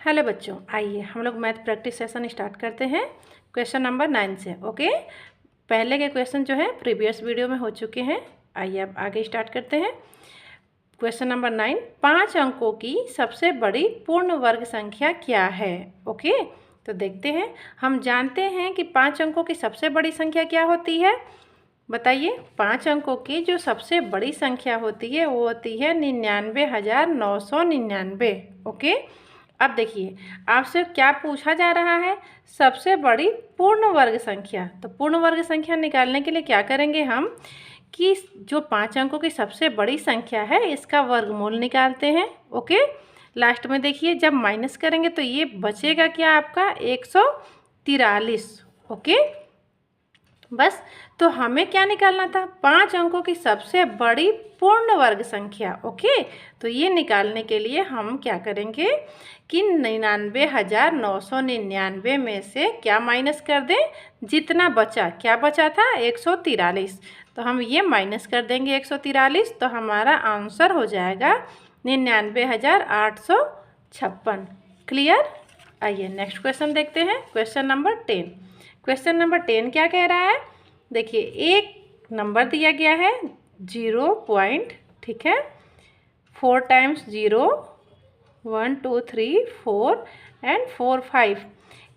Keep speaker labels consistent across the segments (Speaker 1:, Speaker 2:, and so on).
Speaker 1: Hello बच्चों, आइए हम लोग मैथ प्रैक्टिस सेशन स्टार्ट करते हैं क्वेश्चन नंबर 9 से। ओके, पहले के क्वेश्चन जो है प्रीवियस वीडियो में हो चुके हैं। आइए अब आगे स्टार्ट करते हैं। क्वेश्चन नंबर 9, 5 अंकों की सबसे बड़ी पूर्ण वर्ग संख्या क्या है। ओके, तो देखते हैं। हम जानते हैं कि 5 अंकों की सबसे बड़ी संख्या क्या होती है। बताइए, 5 अंकों की जो सबसे बड़ी संख्या होती है वो होती है 99,999। ओके, अब देखिए आपसे क्या पूछा जा रहा है, सबसे बड़ी पूर्ण वर्ग संख्या। तो पूर्ण वर्ग संख्या निकालने के लिए क्या करेंगे हम कि जो 5 अंकों की सबसे बड़ी संख्या है इसका वर्गमूल निकालते हैं। ओके, लास्ट में देखिए जब माइनस करेंगे तो ये बचेगा क्या, आपका 143। ओके, बस तो हमें क्या निकालना था, 5 अंकों की सबसे बड़ी पूर्ण वर्ग संख्या। ओके, तो ये निकालने के लिए हम क्या करेंगे कि 99,999 में से क्या माइनस कर दें, जितना बचा, क्या बचा था 143, तो हम ये माइनस कर देंगे 143, तो हमारा आंसर हो जाएगा 99,856। क्लियर। आइए नेक्स्ट क्वेश्चन देखते हैं, क्वेश्चन नंबर 10। क्वेश्चन नंबर 10 क्या कह रहा है, देखिए एक नंबर दिया गया है 0 पॉइंट, ठीक है, 4 टाइम्स 0, 1 2 3 4 एंड 4 5।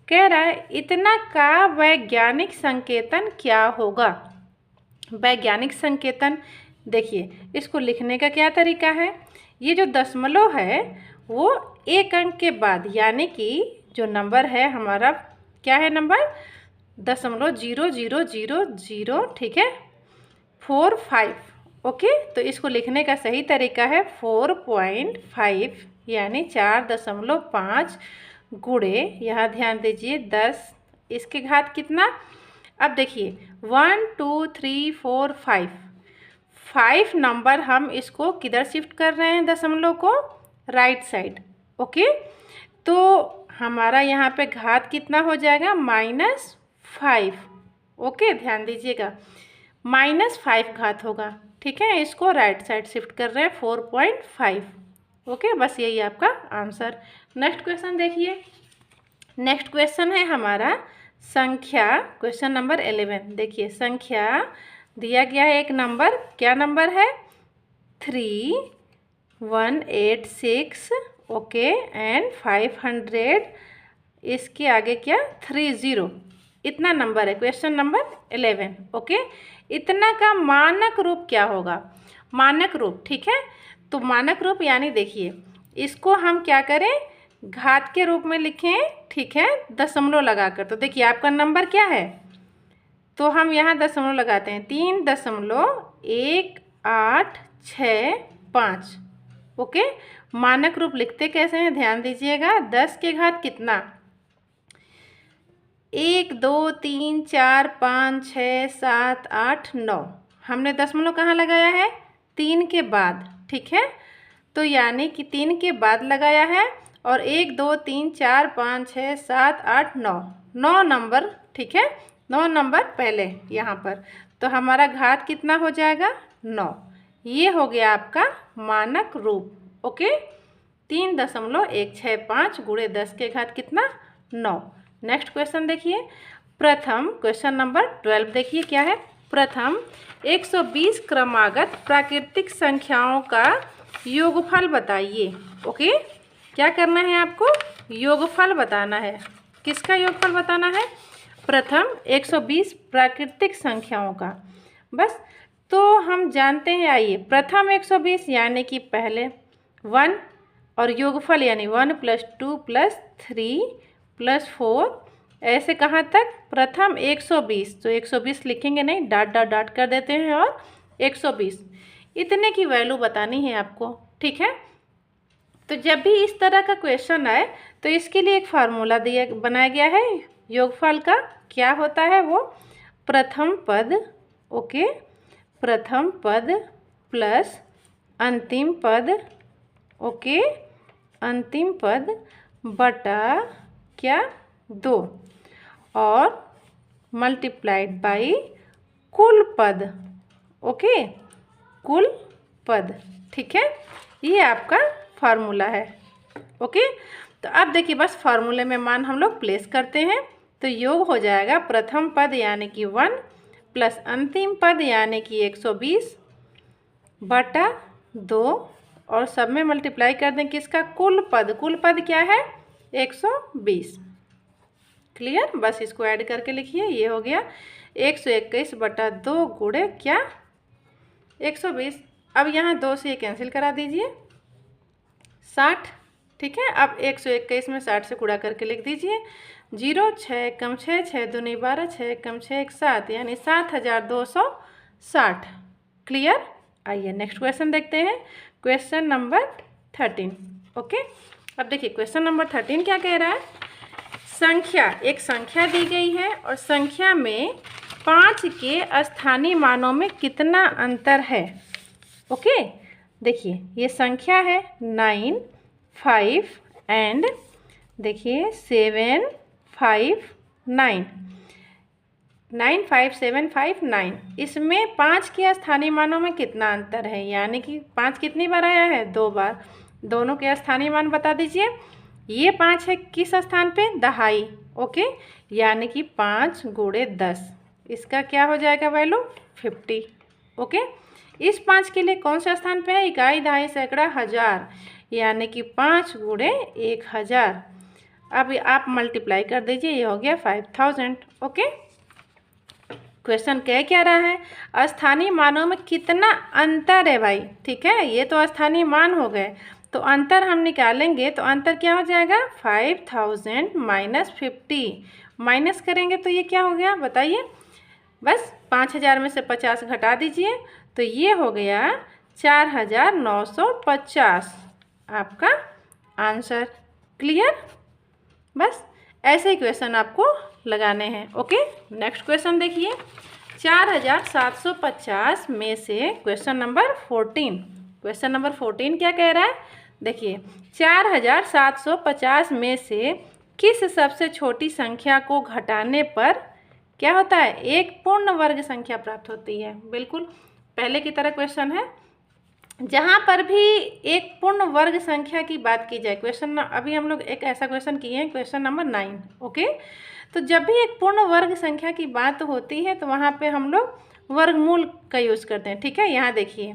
Speaker 1: कह रहा है इतना का वैज्ञानिक संकेतन क्या होगा। वैज्ञानिक संकेतन, देखिए इसको लिखने का क्या तरीका है, ये जो दशमलव है वो एक अंक के बाद, यानी कि जो नंबर है हमारा क्या है, नंबर 0.0000, ठीक है, 4 5। ओके, तो इसको लिखने का सही तरीका है 4.5, यानी 4.5 गुणे, यहाँ ध्यान दीजिए 10, इसके घात कितना। अब देखिए 1 2 3 4 5 नंबर, हम इसको किधर शिफ्ट कर रहे हैं, दशमलव को राइट साइड। ओके, तो हमारा यहाँ पे घात कितना हो जाएगा, -5। ओके, ध्यान दीजिएगा -5 घात होगा, ठीक है, इसको राइट साइड शिफ्ट कर रहे हैं 4.5। ओके, बस यही आपका आंसर। नेक्स्ट क्वेश्चन देखिए, नेक्स्ट क्वेश्चन है हमारा संख्या, क्वेश्चन नंबर 11। देखिए संख्या दिया गया है एक नंबर, क्या नंबर है, 3186। ओके, एंड 500, इसके आगे क्या 30, इतना नंबर है, क्वेश्चन नंबर 11। ओके, इतना का मानक रूप क्या होगा, मानक रूप, ठीक है, तो मानक रूप यानी देखिए इसको हम क्या करें, घात के रूप में लिखें, ठीक है, दशमलव लगाकर। तो देखिए आपका नंबर क्या है, तो हम यहाँ दशमलव लगाते हैं 3.1865। ओके, मानक रूप लिखते कैसे हैं, ध्यान दीजिएगा, 10 के घात कितना, 1 2 3 4 5 6 7 8 9, हमने दशमलव कहाँ लगाया है, 3 के बाद, ठीक है, तो यानी कि 3 के बाद लगाया है, और 1 2 3 4 5 6 7 8 9, 9 नंबर, ठीक है, 9 नंबर पहले यहाँ पर, तो हमारा घात कितना हो जाएगा 9। ये हो गया आपका मानक रूप। ओके, 3.165 गुणे 10 के घात कितना, 9। नेक्स्ट क्वेश्चन देखिए, प्रथम क्वेश्चन नंबर 12। देखिए क्या है, प्रथम 120 क्रमागत प्राकृतिक संख्याओं का योगफल बताइए। ओके, क्या करना है आपको, योगफल बताना है। किसका योगफल बताना है, प्रथम 120 प्राकृतिक संख्याओं का। बस तो हम जानते हैं, आइए प्रथम 120 यानी कि पहले 1, और योगफल यानी 1 + 2 + 3 + 4, ऐसे कहाँ तक, प्रथम 120, तो 120 लिखेंगे नहीं, डॉट डॉट डॉट कर देते हैं, और 120 इतने की वैल्यू बतानी है आपको, ठीक है। तो जब भी इस तरह का क्वेश्चन आए तो इसके लिए एक फार्मूला बनाया गया है योगफल का। क्या होता है वो, प्रथम पद, ओके, प्रथम पद प्लस अंतिम पद, ओके, अंतिम पद बटा क्या 2, और मल्टीप्लाइड बाई कुल पद। ओके, कुल पद, ठीक है, ये आपका फार्मूला है। ओके, तो अब देखिए बस फार्मूले में मान हम लोग प्लेस करते हैं। तो योग हो जाएगा प्रथम पद यानी कि 1 प्लस अंतिम पद यानी कि 120 बटा 2 और सब में मल्टीप्लाई कर दें किसका, कुल पद क्या है 120। क्लियर, बस इसको ऐड करके लिखिए, ये हो गया 121 बटा 2 गुणे क्या 120। अब यहाँ 2 से ये कैंसिल करा दीजिए 60। ठीक है, अब 121 में 60 से गुणा करके लिख दीजिए 0 6 कम 6 6 दूनी 12 6 कम 6 1 7 यानी 7260। क्लियर। आइए नेक्स्ट क्वेश्चन देखते हैं, क्वेश्चन नंबर 13। ओके, अब देखिए क्वेश्चन नंबर 13 क्या कह रहा है। एक संख्या दी गई है और संख्या में 5 के स्थानीय मानों में कितना अंतर है। ओके, देखिए ये संख्या है 9 5 एंड देखिए 7 5 9 9 5 7 5 9, इसमें 5 के स्थानीय मानों में कितना अंतर है, यानी कि 5 कितनी बार आया है, 2 बार। दोनों के स्थानीय मान बता दीजिए। ये 5 है किस स्थान पे, दहाई। ओके, यानी कि 5 गुणे 10, इसका क्या हो जाएगा वैल्यू 50। ओके, इस 5 के लिए कौन सा स्थान पे है, इकाई दहाई सैकड़ा हज़ार, यानी कि 5 गुणे 1000। अब आप मल्टीप्लाई कर दीजिए, ये हो गया 5000। ओके, क्वेश्चन कह क्या रहा है, स्थानीय मानों में कितना अंतर है भाई। ठीक है, ये तो स्थानीय मान हो गए, तो अंतर हम निकालेंगे तो अंतर क्या हो जाएगा 5000 माइनस 50, माइनस करेंगे तो ये क्या हो गया बताइए। बस 5000 में से 50 घटा दीजिए तो ये हो गया 4950 आपका आंसर। क्लियर, बस ऐसे ही क्वेश्चन आपको लगाने हैं। ओके, नेक्स्ट क्वेश्चन देखिए 4750 में से क्वेश्चन नंबर 14। क्वेश्चन नंबर 14 क्या कह रहा है, देखिए 4750 में से किस सबसे छोटी संख्या को घटाने पर क्या होता है, एक पूर्ण वर्ग संख्या प्राप्त होती है। बिल्कुल पहले की तरह क्वेश्चन है, जहाँ पर भी एक पूर्ण वर्ग संख्या की बात की जाए। क्वेश्चन अभी हम लोग एक ऐसा क्वेश्चन किए हैं, क्वेश्चन नंबर 9। ओके, तो जब भी एक पूर्ण वर्ग संख्या की बात होती है तो वहाँ पे हम लोग वर्गमूल का यूज़ करते हैं। ठीक है, यहाँ देखिए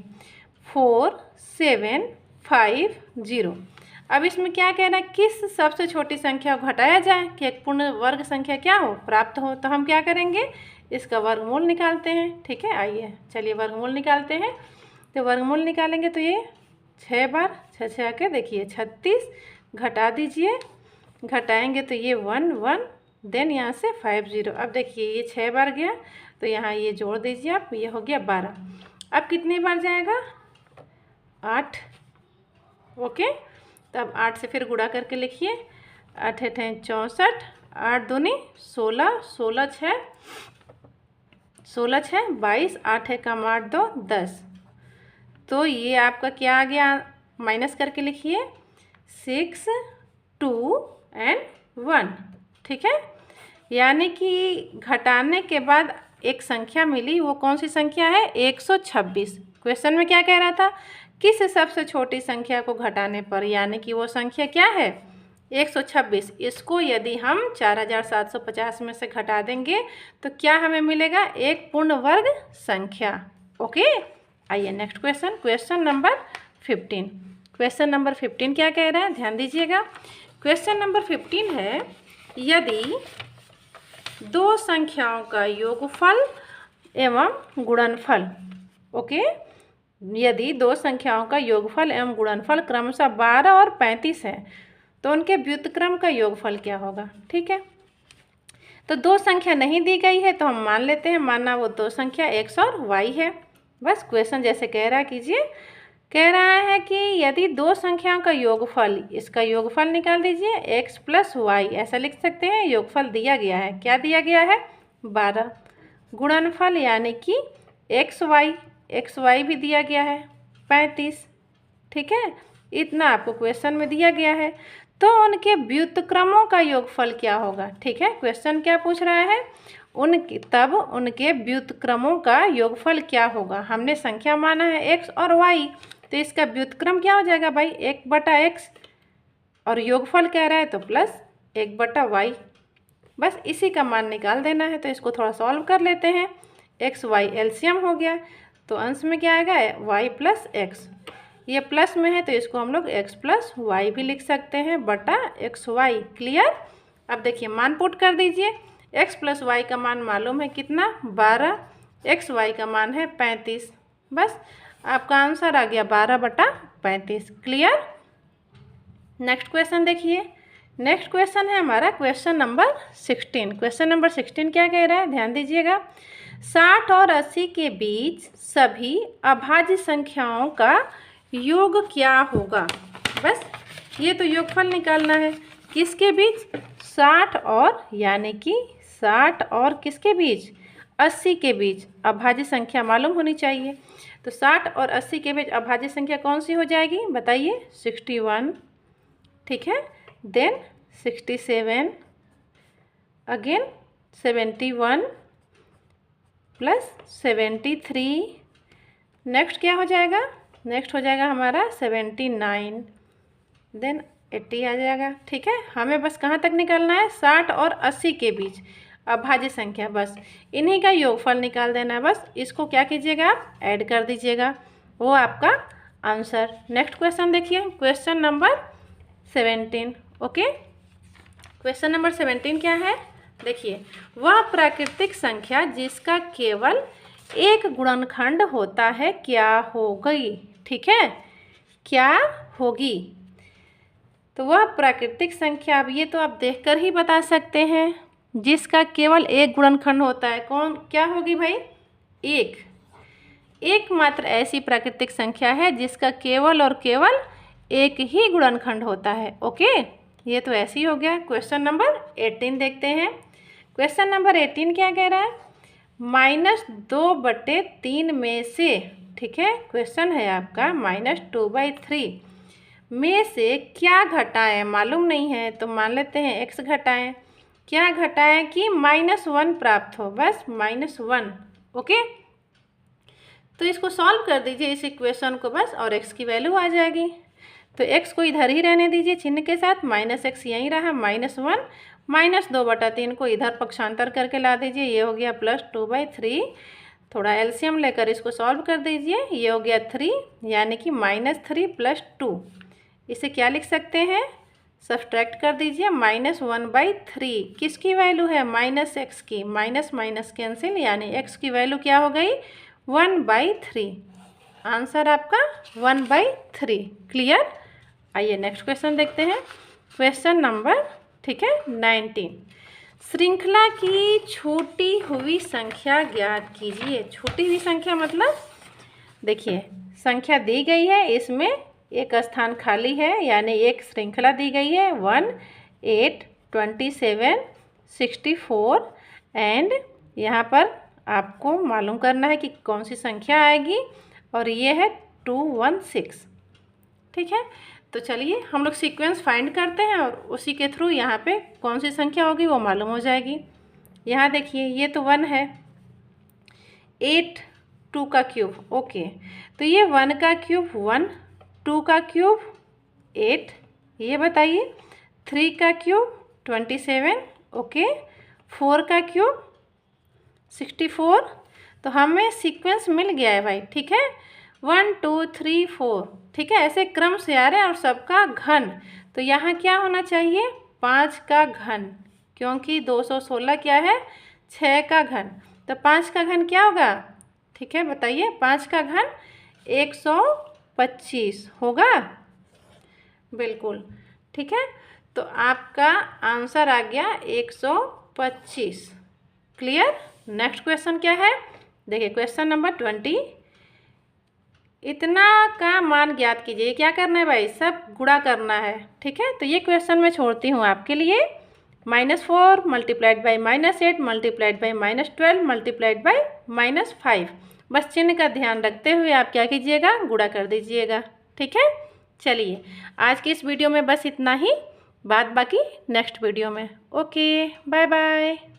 Speaker 1: 4750। अब इसमें क्या कहना है, किस सबसे छोटी संख्या को घटाया जाए कि एक पूर्ण वर्ग संख्या क्या हो, प्राप्त हो। तो हम क्या करेंगे, इसका वर्गमूल निकालते हैं। ठीक है, आइए चलिए वर्गमूल निकालते हैं। तो वर्गमूल निकालेंगे तो ये 6 बार 6 6 आके देखिए 36, घटा दीजिए, घटाएंगे तो ये 1 1, देन यहाँ से 50। अब देखिए ये 6 बार गया तो यहाँ ये जोड़ दीजिए आप, ये हो गया 12। अब कितनी बार जाएगा 8। ओके, तब 8 से फिर गुणा करके लिखिए, 8 8 64, 8 दूनी 16, 16 6 22, 8 1 8 2 10। तो ये आपका क्या आ गया, माइनस करके लिखिए 6 2 एंड 1। ठीक है, यानी कि घटाने के बाद एक संख्या मिली, वो कौन सी संख्या है 126। क्वेश्चन में क्या कह रहा था, किस सबसे छोटी संख्या को घटाने पर, यानी कि वो संख्या क्या है 126। इसको यदि हम 4750 में से घटा देंगे तो क्या हमें मिलेगा, एक पूर्ण वर्ग संख्या। ओके, आइए next question, question number 15। Question number 15 क्या कह रहा है, ध्यान दीजिएगा। क्वेश्चन नंबर 15 है, यदि दो संख्याओं का योगफल एवं गुणनफल। ओके, यदि दो संख्याओं का योगफल एवं गुणनफल क्रमशः 12 और 35 है तो उनके व्युत्क्रम का योगफल क्या होगा। ठीक है, तो दो संख्या नहीं दी गई है तो हम मान लेते हैं, माना वो दो संख्या x और y है। बस क्वेश्चन जैसे कह रहा कीजिए, कह रहा है कि यदि दो संख्याओं का योगफल, इसका योगफल निकाल दीजिए x प्लस वाई, ऐसा लिख सकते हैं। योगफल दिया गया है, क्या दिया गया है 12। गुणनफल यानी कि एक्स वाई भी दिया गया है 35। ठीक है, इतना आपको क्वेश्चन में दिया गया है। तो उनके व्युत्क्रमों का योगफल क्या होगा। ठीक है, क्वेश्चन क्या पूछ रहा है, उनके व्युत्क्रमों का योगफल क्या होगा। हमने संख्या माना है x और y, तो इसका व्युत्क्रम क्या हो जाएगा भाई 1/x। और योगफल क्या रहा है तो प्लस 1/y। बस इसी का मान निकाल देना है। तो इसको थोड़ा सॉल्व कर लेते हैं। एक्स वाई एलसीएम हो गया तो अंश में क्या आएगा y प्लस एक्स। ये प्लस में है तो इसको हम लोग x प्लस वाई भी लिख सकते हैं बटा एक्स वाई। क्लियर। अब देखिए मान पुट कर दीजिए। x प्लस वाई का मान मालूम है कितना 12, एक्स वाई का मान है 35। बस आपका आंसर आ गया 12/35। क्लियर। नेक्स्ट क्वेश्चन देखिए। नेक्स्ट क्वेश्चन है हमारा क्वेश्चन नंबर 16। क्वेश्चन नंबर 16 क्या कह रहा है, ध्यान दीजिएगा। 60 और 80 के बीच सभी अभाज्य संख्याओं का योग क्या होगा। बस ये तो योगफल निकालना है। किसके बीच 60 और, यानी कि 60 और किसके बीच 80 के बीच अभाज्य संख्या मालूम होनी चाहिए। तो 60 और 80 के बीच अभाज्य संख्या कौन सी हो जाएगी बताइए। 61, ठीक है, देन 67, अगेन 71 प्लस 73। नेक्स्ट क्या हो जाएगा, नेक्स्ट हो जाएगा हमारा 79, देन 80 आ जाएगा। ठीक है, हमें बस कहाँ तक निकालना है 60 और 80 के बीच अभाज्य संख्या, बस इन्हीं का योगफल निकाल देना है। बस इसको क्या कीजिएगा आप ऐड कर दीजिएगा, वो आपका आंसर। नेक्स्ट क्वेश्चन देखिए, question number 17। Okay, question number 17 क्या है देखिए। वह प्राकृतिक संख्या जिसका केवल एक गुणनखंड होता है क्या होगी। ठीक है, क्या होगी। तो वह प्राकृतिक संख्या, अब ये तो आप देखकर ही बता सकते हैं, जिसका केवल एक गुणनखंड होता है। कौन क्या होगी भाई, एकमात्र ऐसी प्राकृतिक संख्या है जिसका केवल और केवल एक ही गुणनखंड होता है। ओके, ये तो ऐसे ही हो गया। क्वेश्चन नंबर 18 देखते हैं। क्वेश्चन नंबर 18 क्या कह रहा है, -2/3 में से, ठीक है, क्वेश्चन है आपका -2/3 में से क्या घटाएं, मालूम नहीं है तो मान लेते हैं x घटाएं। क्या घटाएं कि -1 प्राप्त हो, बस -1। ओके, तो इसको सॉल्व कर दीजिए इस इक्वेशन को बस, और x की वैल्यू आ जाएगी। तो x को इधर ही रहने दीजिए चिन्ह के साथ, -x यहीं रहा, -1, -2/3 को इधर पक्षांतर करके ला दीजिए, ये हो गया +2/3। थोड़ा एलसीएम लेकर इसको सॉल्व कर दीजिए, ये हो गया 3, यानी कि -3 + 2। इसे क्या लिख सकते हैं, सब्सट्रैक्ट कर दीजिए, -1/3 किसकी वैल्यू है -x की, माइनस कैंसिल, यानी x की वैल्यू क्या हो गई 1/3। आंसर आपका 1/3। क्लियर। आइए नेक्स्ट क्वेश्चन देखते हैं। क्वेश्चन नंबर, ठीक है, 19। श्रृंखला की छूटी हुई संख्या ज्ञात कीजिए। छूटी हुई संख्या मतलब देखिए, संख्या दी गई है, इसमें एक स्थान खाली है, यानी एक श्रृंखला दी गई है 1, 8, 27, 64 एंड यहाँ पर आपको मालूम करना है कि कौन सी संख्या आएगी, और ये है 216। ठीक है, तो चलिए हम लोग सीक्वेंस फाइंड करते हैं और उसी के थ्रू यहाँ पे कौन सी संख्या होगी वो मालूम हो जाएगी। यहाँ देखिए ये तो 1 है, 8 2 का क्यूब, ओके, तो ये 1 का क्यूब 1, 2 का क्यूब 8, ये बताइए 3 का क्यूब 27, ओके, 4 का क्यूब 64। तो हमें सीक्वेंस मिल गया है भाई। ठीक है, 1 2 3 4, ठीक है, ऐसे क्रम से आ रहे हैं और सबका घन। तो यहाँ क्या होना चाहिए 5 का घन, क्योंकि 216 क्या है 6 का घन, तो 5 का घन क्या होगा, ठीक है बताइए, 5 का घन 125 होगा, बिल्कुल। ठीक है, तो आपका आंसर आ गया 125। क्लियर। नेक्स्ट क्वेश्चन क्या है देखिए, क्वेश्चन नंबर 20। इतना का मान ज्ञात कीजिए। क्या करना है भाई, सब गुणा करना है। ठीक है, तो ये क्वेश्चन मैं छोड़ती हूँ आपके लिए। -4 × -8 × -12 × -5। बस चिन्ह का ध्यान रखते हुए आप क्या कीजिएगा, गुणा कर दीजिएगा। ठीक है, चलिए आज की इस वीडियो में बस इतना ही, बात बाकी नेक्स्ट वीडियो में। Okay, bye bye.